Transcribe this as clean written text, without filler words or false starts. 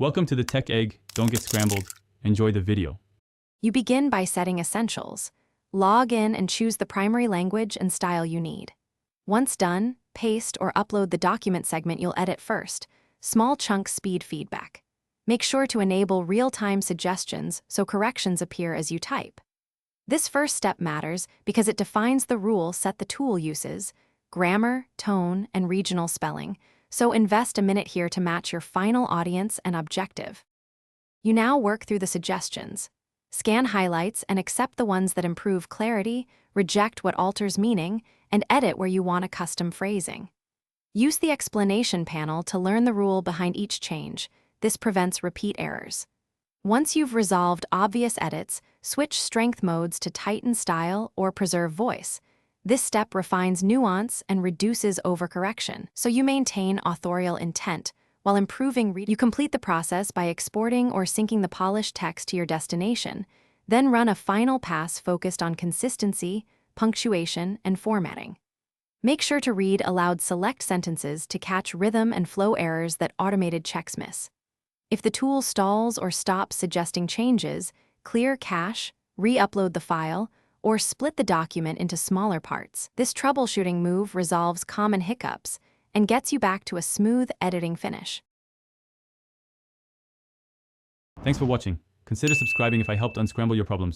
Welcome to the Tech Egg. Don't get scrambled. Enjoy the video. You begin by setting essentials. Log in and choose the primary language and style you need. Once done, paste or upload the document segment you'll edit first. Small chunk speed feedback. Make sure to enable real-time suggestions so corrections appear as you type. This first step matters because it defines the rule set the tool uses, grammar, tone, and regional spelling, so invest a minute here to match your final audience and objective. You now work through the suggestions. Scan highlights and accept the ones that improve clarity, reject what alters meaning, and edit where you want a custom phrasing. Use the explanation panel to learn the rule behind each change. This prevents repeat errors. Once you've resolved obvious edits, switch strength modes to tighten style or preserve voice. This step refines nuance and reduces overcorrection, so you maintain authorial intent while improving reading. You complete the process by exporting or syncing the polished text to your destination, then run a final pass focused on consistency, punctuation, and formatting. Make sure to read aloud select sentences to catch rhythm and flow errors that automated checks miss. If the tool stalls or stops suggesting changes, clear cache, re-upload the file, or split the document into smaller parts. This troubleshooting move resolves common hiccups and gets you back to a smooth editing finish. Thanks for watching. Consider subscribing if I helped unscramble your problems.